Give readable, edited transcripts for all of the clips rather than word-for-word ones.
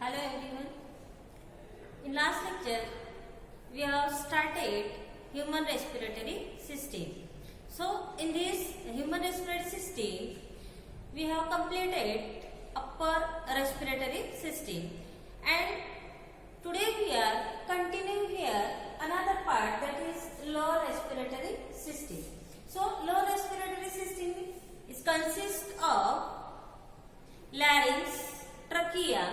Hello everyone. In last lecture, we have started human respiratory system. So, in this human respiratory system, we have completed upper respiratory system, and today we are continuing here another part, that is lower respiratory system. So, lower respiratory system is consist of larynx, trachea,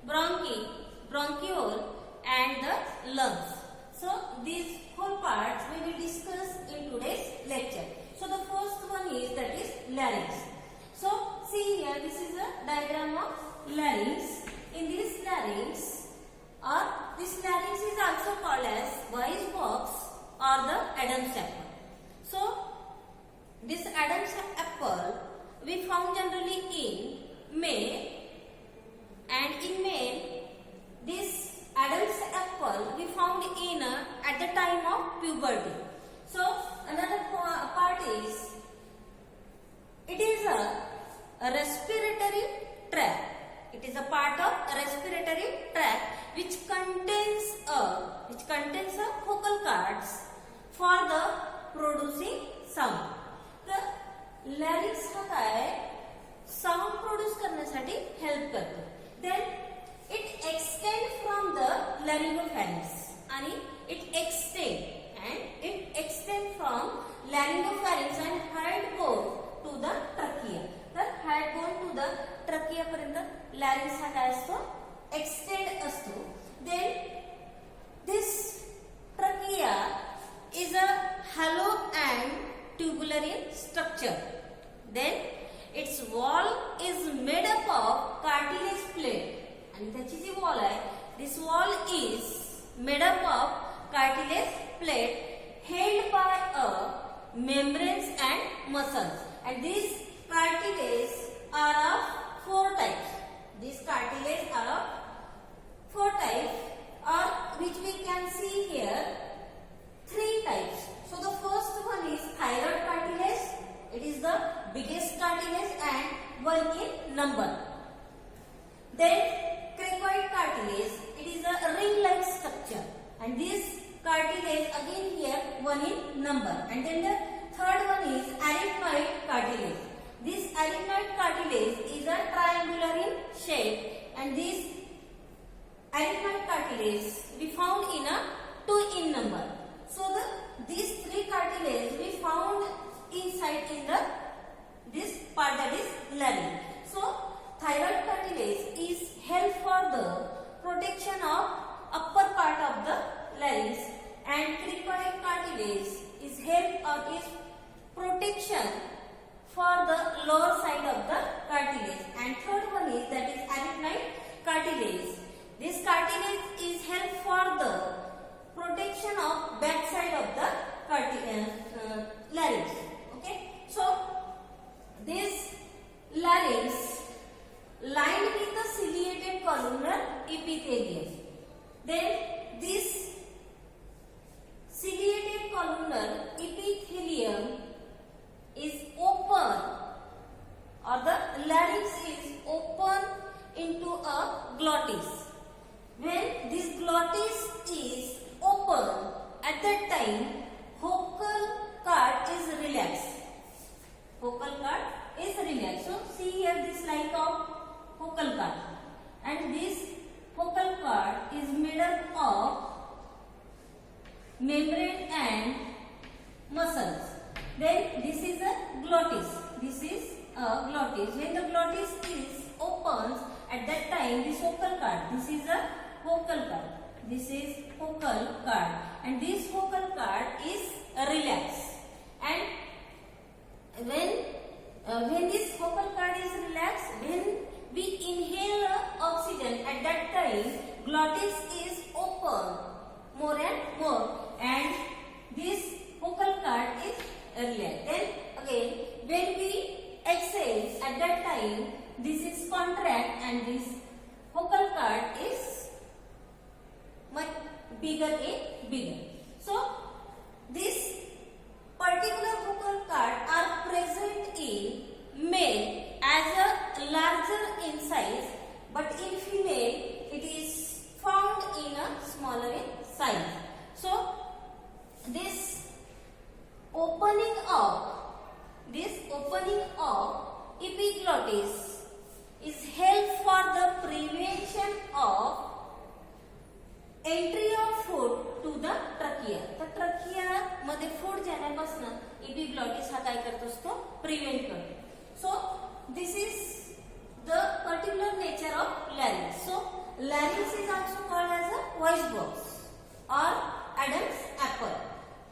bronchi, bronchiole and the lungs. So these whole parts we will discuss in today's lecture. So the first one is, that is larynx. So see here, this is a diagram of larynx. In this larynx, or this larynx is also called as voice box or the Adam's apple. So this Adam's apple we found generally in male, and in male this Adam's apple we found in at the time of puberty. So another part is, it is a respiratory tract. It is a part of respiratory tract which contains a vocal cords for the producing sound. तर larynx हा काय sound produce करण्यासाठी help करतो. Then it extend from the laryngopharynx आणि it extend from laryngopharynx and hide bone to the trachea. तर hide bone to the trachea पर्यंत larynx हा काय असतो, एक्सटेंड असतो. Then this trachea is a hollow and tubular in structure. Then its wall is made up of cartilage plate. And त्याची जी wall आहे, this wall is made up of cartilage plate held by a membranes and muscles. And these cartilage are of four types. These cartilage are of four types, or which we can see here three types. So the first one is thyroid cartilage. It is the biggest cartilage and one in number. Then cricoid cartilage. It is a ring-like structure, and this cartilage again here one in number. And then the third one is arytenoid cartilage. This arytenoid cartilage is a triangular in shape, and this arytenoid cartilage we found in a 2 in number. So these three cartilage we found inside in this part, that is larynx. So thyroid cartilage is help for the protection of upper part of the larynx, and cricoid cartilage is help or is protection for the lower side of the cartilage. And third one is, that is arytenoid cartilage. This cartilage is help for the protection of back side of the larynx. Okay, so this larynx lined with the ciliated columnar epithelium. Then this ciliated columnar epithelium is open, or the larynx is open into a glottis. When this glottis is open, at that time vocal cord is relaxed. Vocal cord is relaxed. So see here this like of vocal cord, and this vocal cord is made up of membrane and muscles. Then this is a glottis. This is a glottis. When the glottis is opens, at that time this vocal cord, this is a vocal cord. This is vocal cord, and this vocal cord is relaxed. And when this vocal cord is relaxed, when we inhale oxygen, at that time glottis is open more and more, and this vocal cord is relaxed. Then again when we exhale, at that time this is contract, and this vocal cord is much bigger. opening of epiglottis is help for the prevention of entry of food to the trachea. तर trachea मध्ये food जाण्यापासून epiglottis हा काय करतो असतो prevent करतो. So this is the particular nature of larynx. So larynx is also called as a voice box or Adam's apple.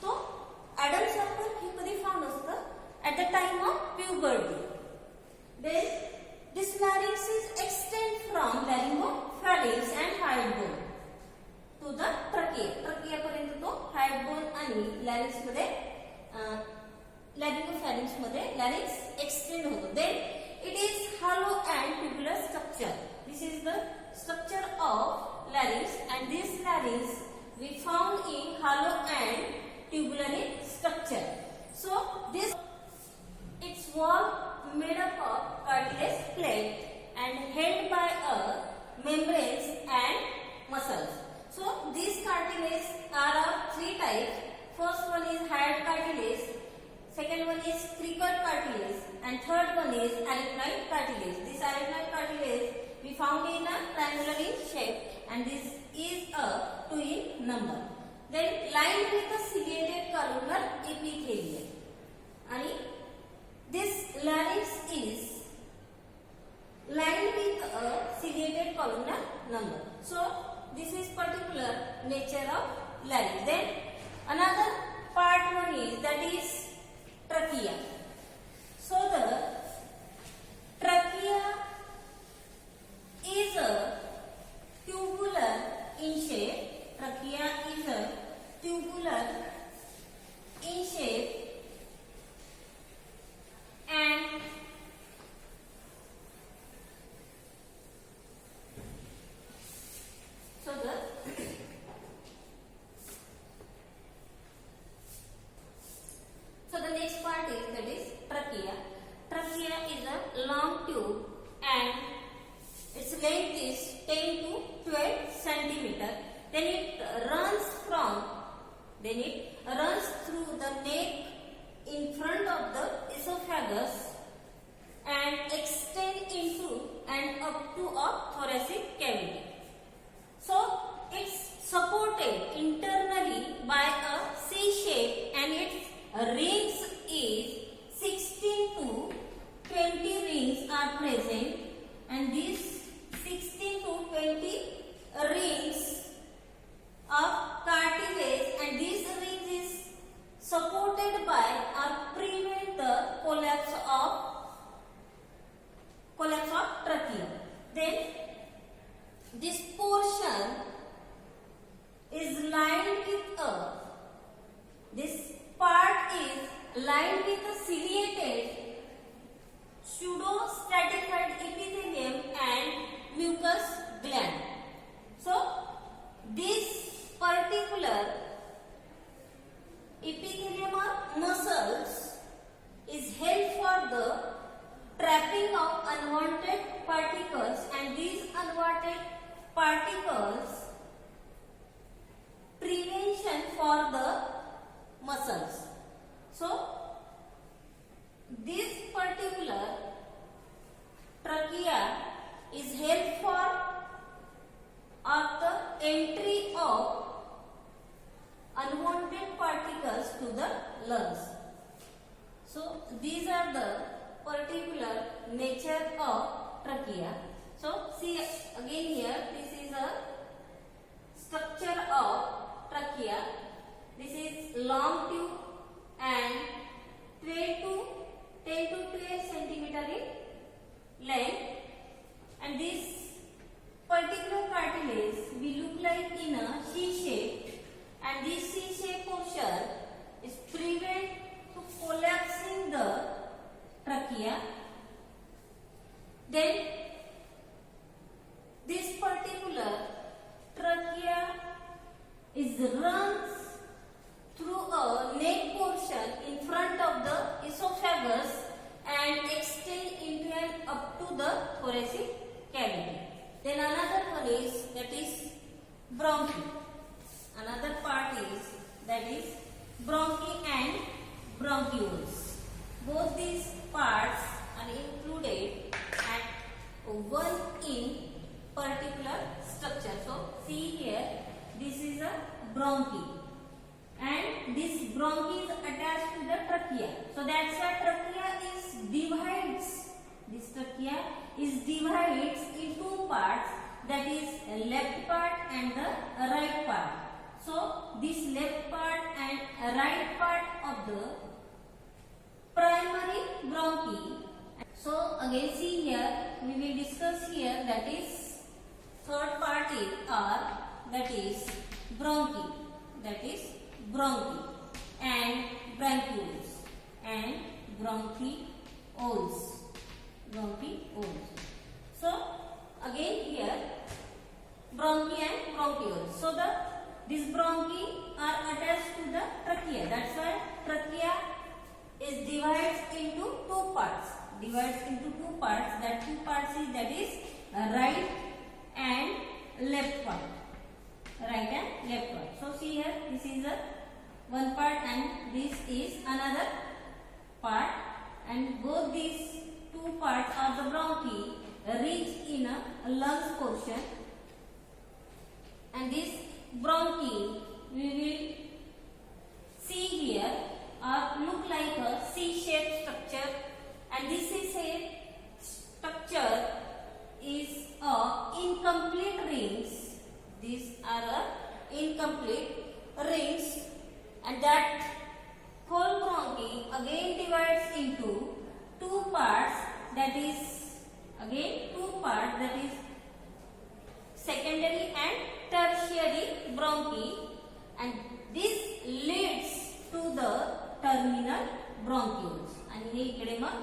So Adam's apple हे कधी found असतं at the time of puberty. Then this larynx is extend from laryngopharynx and hyoid bone to the trachea. trachea पर्यंत तो hyoid bone आणि larynx मध्ये laryngopharynx मध्ये larynx extend होतो. Then it is hollow and tubular structure. This is the structure of larynx, and this larynx we found in hollow and tubular structure. So this its wall made up of cartilage plate and held by a membranes and muscles. So these cartilages are of three types. First one is hyoid cartilage, second one is cricoid cartilage, and third one is arytenoid cartilage. This arytenoid cartilage we found in a triangular in shape, and this is a 2 in number. Then lined with a ciliated columnar epithelium. And this larynx is lined with a ciliated columnar number. So this is particular nature of larynx. Then another part one is that is trachea. So the trachea is a tubular in shape. Trachea is a tubular in shape and so the next part is that is trachea. Trachea is a long tube and its length is 10 to 12 centimeter. Then it runs through the neck in front of the esophagus and extend into and up to a thoracic cavity. So it's supported internally by a C shape and its rings is 16 to 20 rings are present, and these 16 to 20 rings of cartilage, and these rings is supported by or prevent the collapse of trachea. Then this portion is lined with this part is lined with a ciliated pseudo-stratified epithelium and mucus gland. So this particular epithelium or muscles is held for the trapping of unwanted particles, and these unwanted particles prevention for the muscles. So this particular trachea is held for the entry of unwanted particles to the lungs. So these are the particular nature of trachea. So see again here, this is a structure of trachea. This is long tube and 10 to 12 centimeter in length, and this particular cartilage will look like in a C shape, and this C shape portion is prevent to collapsing the trachea. Then this particular trachea is runs through a neck portion in front of the esophagus and extend into and up to the thoracic cavity. Then another one is that is bronchi. Another part is that is bronchi and bronchioles. Both these parts are included at one in particular structure. So see here, this is a bronchi, and this bronchi is attached to the trachea. So that's why trachea is divides. This trachea is divides in two parts, that is left part and the right part. So this left part and right part of the primary bronchi. So again see here, we will discuss here, that is third part is that is bronchi, and bronchioles and bronchioles. So again here bronchi and bronchioles. So these bronchi are attached to the trachea. That's why trachea is divides into two parts. That two parts is, that is right and left part. So see here, this is a one part and this is another part, and both these two parts of the bronchi reach in a lungs portion, and this bronchi we will see here look like a C-shaped structure, and this C-shaped structure is incomplete rings. These are incomplete rings, and that whole bronchi again divides into two parts, that is secondary and tertiary bronchi, and this leads to the terminal bronchioles. आणि हे इकडे मग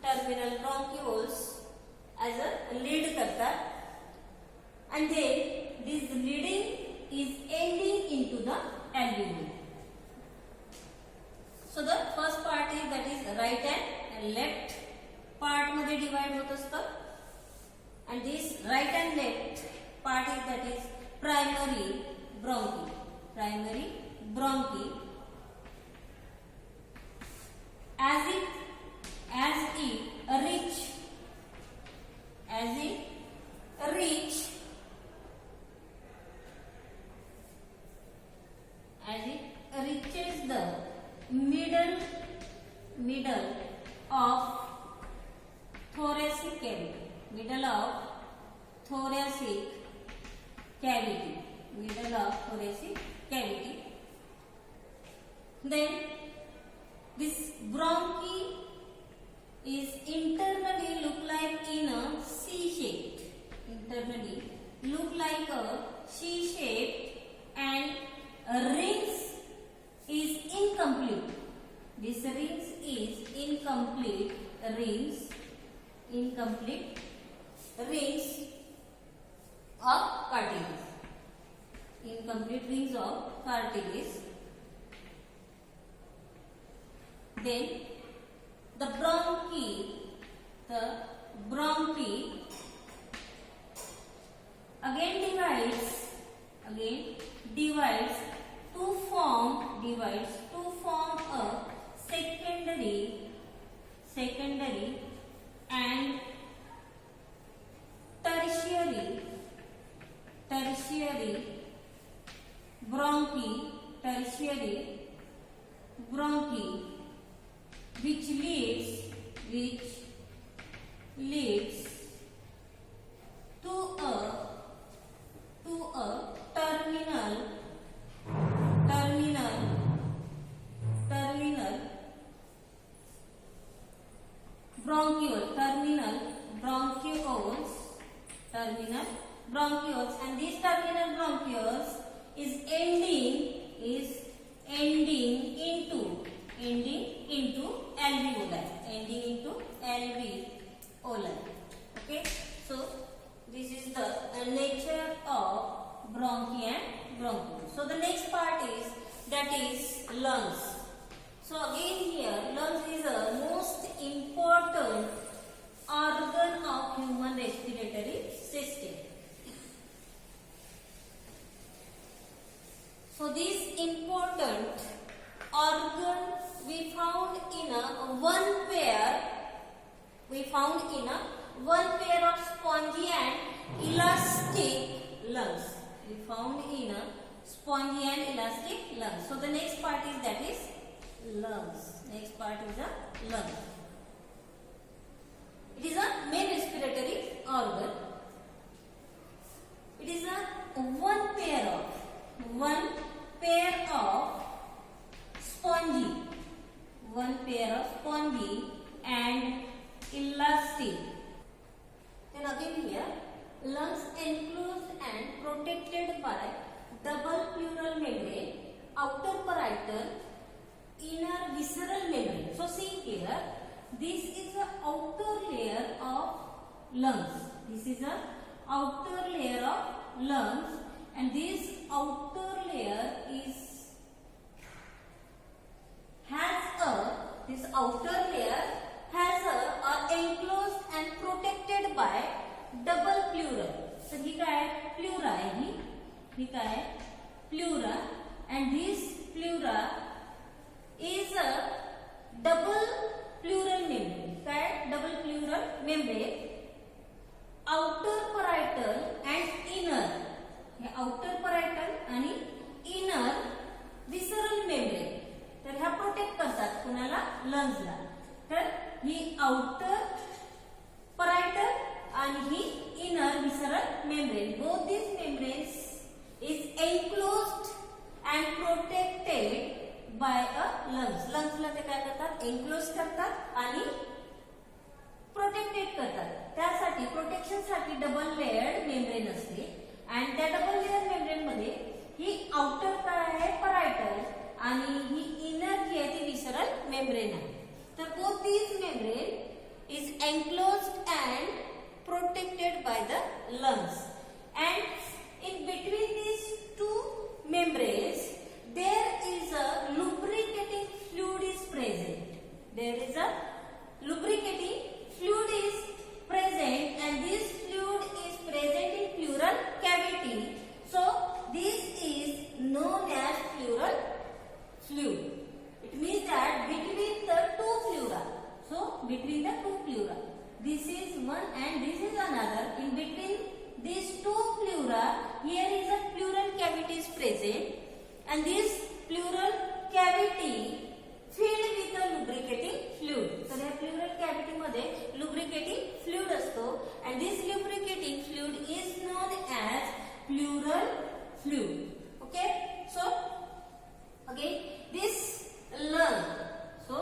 terminal bronchioles as a lead करतात, and then this leading is ending into the alveoli. So the first part is, that is right and left part मध्ये divide होत असतं, and this right and left part is, that is primary bronchi. As it reaches the middle of thoracic cavity, then this bronchi is internally look like in a C-shaped, and rings is incomplete. This rings is incomplete rings of cartilage. Then the bronchi again divides to form a secondary and tertiary bronchi, which leads to a terminal bronchioles, and these terminal bronchioles is ending into alveoli. Okay, so this is the nature of bronchi and bronchioles. So the next part is, that is lungs. So again here, lungs is a most important organ of human respiratory system. So this important organ we found in a one pair of spongy and elastic lungs. We found in a spongy and elastic lungs. So the next part is that is lungs. Next part is a lung. It is a main respiratory organ. It is a one pair of spongy and elastic. Then again here, lungs enclosed and protected by double pleural membrane, outer parietal, inner visceral membrane. So see here, this is the outer layer of lungs. This is the outer layer of lungs, and this outer layer are enclosed and protected by double pleural. So ही काय pleura आहे, ही काय pleura, and this pleura is a double pleural membrane. काय double pleural membrane, outer parietal and inner, हे outer parietal आणि inner visceral membrane. तर ह्या protect करतात कुणाला, लंग्सला. तर ही outer parietal and he inner visceral membrane. Both these membranes is enclosed and protected by a lungs. लंग्सला ते काय करतात, enclose करतात आणि प्रोटेक्टेड करतात. त्यासाठी प्रोटेक्शन साठी डबल लेयर्ड मेम्ब्रेन असते, आणि त्या डबल लेयर मेम्ब्रेन मध्ये ही आउटर काय आहे, परायटल, आणि ही इनर जी आहे ती विसरल मेम्ब्रेन आहे. तर both these membrane is enclosed and protected by the lungs, and in between these two membranes there is a lubricating fluid is present. There is a lubricating fluid is present, and this fluid is present in pleural cavity. So this is known as pleural fluid. It means that between the two pleura, this is one and this is another. In between these two pleura, here is a pleural cavity is present, and this pleural cavity filled with a lubricating fluid. So the pleural cavity मध्ये lubricating fluid असतो, and this lubricating fluid is known as pleural fluid. Okay, so again this lung. So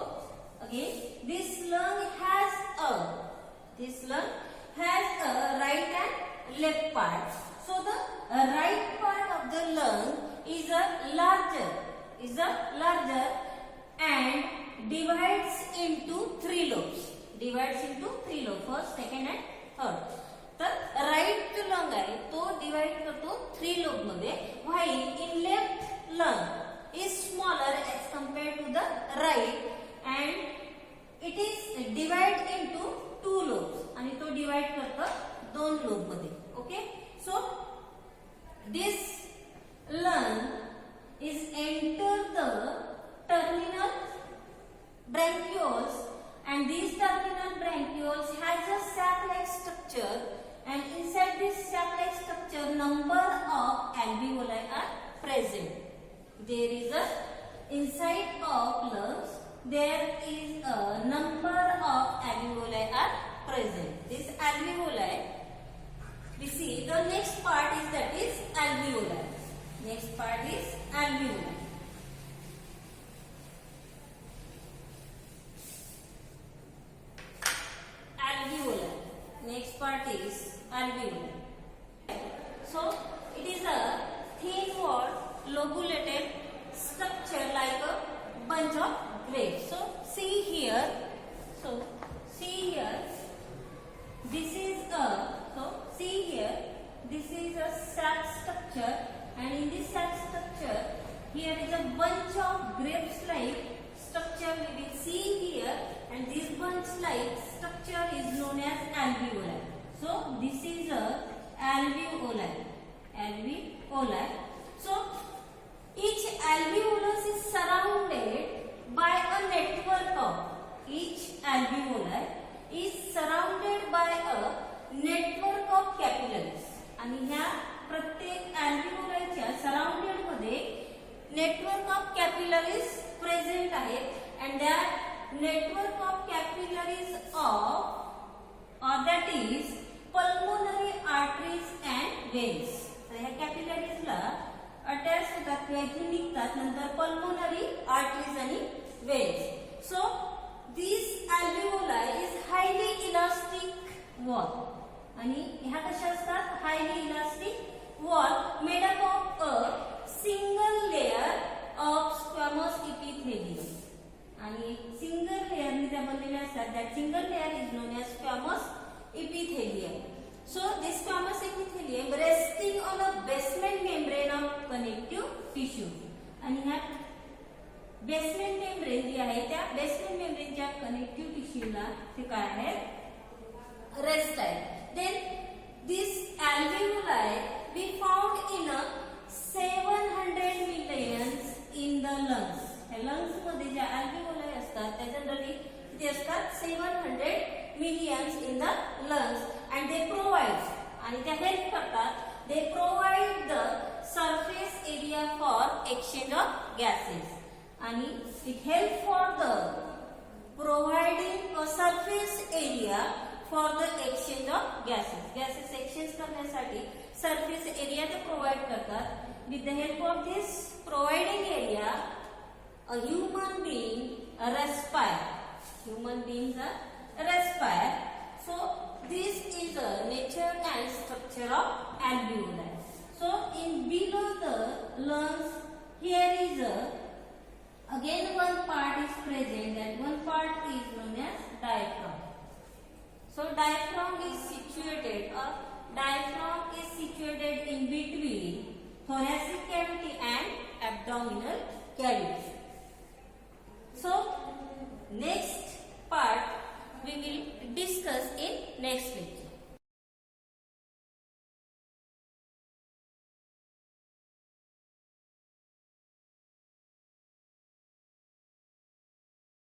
again this lung has a right and left part. So the right part of the lung is a larger and divides into three lobes. First, second and third. तर right lung आहे तो divide करतो 3 lobe मध्ये, while in left lung is smaller as compared to the right, and it is divide into 2 lobes, आणि तो divide करतो 2 lobe मध्ये. Okay, so this lung is enter the terminal bronchioles, and these terminal bronchioles has a sac-like structure, and inside this sac-like structure number of alveoli are present. There is a inside of lungs there is a number of alveoli are present. This alveoli, we see the next part is that is alveoli. Next part is alveoli. Alveoli. Next part is alveoli. So it is a thin wall lobulated structure like a bunch of grapes. So see here. This is a sac structure, and in this sac structure here is a bunch of grapes-like structure we will see here, and this bunch-like structure is known as alveoli. So this is a alveoli. So each alveolus is surrounded आणि ह्या प्रत्येक अल्व्हिओलायच्या surrounded मध्ये network of capillaries present आहेत and that network of capillaries of that is pulmonary arteries and veins. तर ह्या कॅपिलरीजला attach होतात किंवा इथून निघतात नंतर पल्मोनरी आर्टरीज आणि veins. So this alveoli is highly elastic wall आणि ह्या कशा असतात highly elastic wall made up of a single layer of squamous epithelium आणि सिंगल लेयरने त्या बनलेल्या असतात. That single layer is known as squamous epithelium. So this squamous epithelium resting on a basement membrane of connective tissue. आणि ह्या basement membrane जी आहे त्या basement मेम्ब्रेनच्या connective टिश्यूला ते काय आहे रेस्ट आहे. Then this alveoli we found in a 700 millions in the lungs. ह्या lungs मध्ये ज्या alveoli असतात त्या जनरली किती असतात 700 millions in the lungs and they provide आणि त्या हेल्प करतात. they provide the surface area for exchange of gases आणि it help for the providing a surface area for the exchange of gases. gases exchange करण्यासाठी surface area ते provide करतात. with the help of this providing area a human being respire. human beings are respire. So this is the nature and structure of alveoli. So in below the lungs here is a again one part is present. That one part is known as diaphragm. So diaphragm is situated in between thoracic cavity and abdominal cavity. So next part we will discuss in next lecture.